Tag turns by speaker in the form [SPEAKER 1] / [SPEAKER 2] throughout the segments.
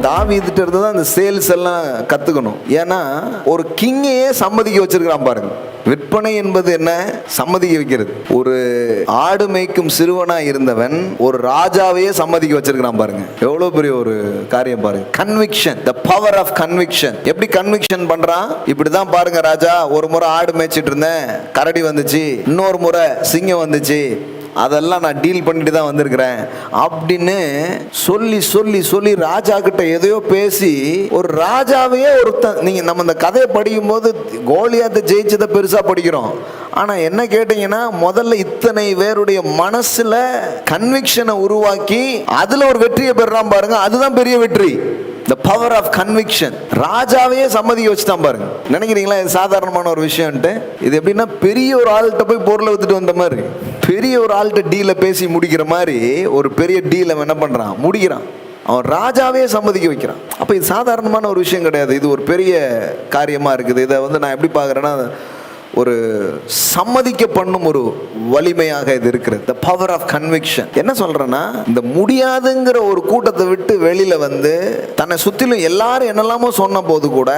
[SPEAKER 1] தாவீதுட்ட இருந்து தான் இந்த சேல்ஸ் எல்லாம் கத்துக்கணும். ஏன்னா ஒரு கிங்கையே சம்மதிக்க வச்சிருக்கிறான் பாருங்க. விற்பனை என்பது என்ன? சம்மதிக்க வைக்கிறது. ஒரு ஆடு மேய்க்கும் சிறுவனா இருந்தவன் ஒரு ராஜாவையே சம்மதிக்க வச்சிருக்கிறான் பாருங்க. எவ்வளவு பெரிய ஒரு காரியம் பாருங்க. Conviction, the power of conviction. எப்படி கன்விக்ஷன் பண்றான்? இப்படிதான் பாருங்க, ராஜா ஒரு முறை ஆடு மேய்ச்சிட்டு இருந்தேன், கரடி வந்துச்சு, இன்னொரு முறை சிங்கம் வந்துச்சு, அதெல்லாம் நான் டீல் பண்ணிட்டு தான் வந்திருக்கிறேன் அப்படின்னு சொல்லி சொல்லி சொல்லி ராஜா கிட்ட எதையோ பேசி ஒரு ராஜாவையே நீங்க நம்ம இந்த கதையை படிக்கும் போது கோலியாத்தை ஜெயிச்சதை பெருசா படிக்கிறோம். ஆனா என்ன கேட்டீங்கன்னா, முதல்ல இத்தனை பேருடைய மனசுல கன்விக்ஷனை உருவாக்கி அதுல ஒரு வெற்றியை பெறான் பாருங்க. அதுதான் பெரிய வெற்றி. The power of conviction. ராஜாவையே சம்மதிக்க வச்சுதான் பாருங்க. நினைக்கிறீங்களா இது சாதாரணமான ஒரு விஷயம்ட்டு? இது எப்படின்னா பெரிய ஒரு ஆள்கிட்ட போய் பொருளை வித்துட்டு வந்த மாதிரி, பெரிய ஒரு ஆள்கிட்ட டீலை பேசி முடிக்கிற மாதிரி ஒரு பெரிய டீலை என்ன பண்றான், முடிக்கிறான். அவன் ராஜாவே சம்மதிக்க வைக்கிறான். அப்ப இது சாதாரணமான ஒரு விஷயம் கிடையாது. இது ஒரு பெரிய காரியமா இருக்குது. இதை நான் எப்படி பார்க்குறேன்னா, ஒரு சம்மதிக்க பண்ணும் ஒரு வலிமையாக இது இருக்கிறது. the power of conviction. என்ன சொல்றேன்னா, இந்த முடியாதுங்கிற ஒரு கூட்டத்தை விட்டு வெளியில வந்து தன்னை சுத்திலும் எல்லாரும் என்னெல்லாமோ சொன்ன போது கூட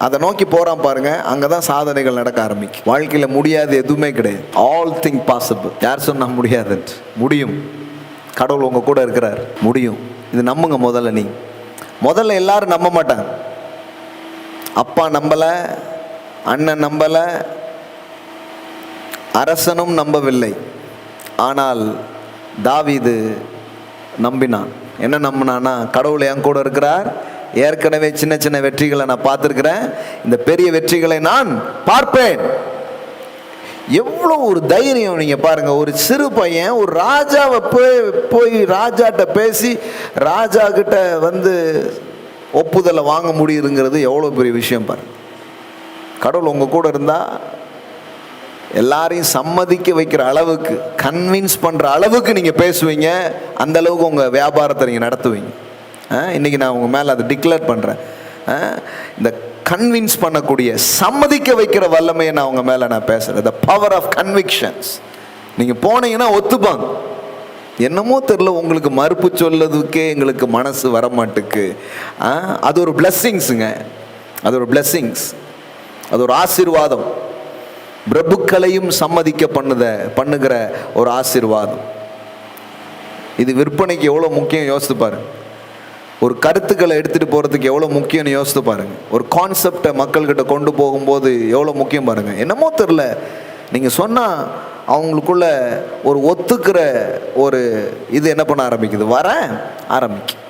[SPEAKER 1] அதை நோக்கி போறான் பாருங்க. அங்கதான் சாதனைகள் நடக்க ஆரம்பிக்கும். வாழ்க்கையில முடியாது எதுவுமே கிடையாது. All thing possible. யார் சொன்னா முடியாது? முடியும். கடவுள் உங்க கூட இருக்கிறார். முடியும். இது நம்புங்க. முதல்ல எல்லாரும் நம்ப மாட்டாங்க. அப்பா நம்பல, அண்ணன் நம்பல, அரசனும் நம்பவில்லை. ஆனால் தாவீது நம்பினான். என்ன நம்பினான்னா, கடவுள் என் கூட இருக்கிறார், ஏற்கனவே சின்ன சின்ன வெற்றிகளை நான் பார்த்துருக்கிறேன், இந்த பெரிய வெற்றிகளை நான் பார்ப்பேன். எவ்வளோ ஒரு தைரியம் நீங்க பாருங்க. ஒரு சிறு பையன் ஒரு ராஜாவை போய் ராஜாட்ட பேசி ராஜா கிட்ட ஒப்புதலை வாங்க முடியுதுங்கிறது எவ்வளோ பெரிய விஷயம் பாருங்க. கடவுள் உங்க கூட இருந்தா எல்லாரையும் சம்மதிக்க வைக்கிற அளவுக்கு, கன்வின்ஸ் பண்ற அளவுக்கு நீங்க பேசுவீங்க. அந்த அளவுக்கு உங்க வியாபாரத்தை நீங்க நடத்துவீங்க. இன்னைக்கு நான் உங்க மேல அதை டிக்ளேர் பண்றேன். இந்த கன்வின்ஸ் பண்ணக்கூடிய, சம்மதிக்க வைக்கிற வல்லமையை நான் உங்க மேல நான் பேசுறேன். the power of convictions. நீங்க போனீங்கன்னா ஒத்துப்பாங்க. என்னமோ தெரியல, உங்களுக்கு மறுப்பு சொல்லதுக்கே எங்களுக்கு மனசு வர மாட்டுக்கு. அது ஒரு பிளஸ்ஸிங்ஸுங்க. அது ஒரு பிளஸ்ஸிங்ஸ். அது ஒரு ஆசீர்வாதம். பிரபுக்களையும் சம்மதிக்க பண்ணுகிற ஒரு ஆசீர்வாதம். இது விற்பனைக்கு எவ்வளோ முக்கியம் யோசித்து பாருங்க. ஒரு கருத்துக்களை எடுத்துட்டு போறதுக்கு எவ்வளோ முக்கியம்னு யோசித்து பாருங்க. ஒரு கான்செப்டை மக்கள்கிட்ட கொண்டு போகும்போது எவ்வளோ முக்கியம் பாருங்க. என்னமோ தெரியல, நீங்க சொன்னா அவங்களுக்குள்ள ஒரு ஒத்துக்கிற ஒரு இது என்ன பண்ண ஆரம்பிக்குது, வர ஆரம்பிக்கும்.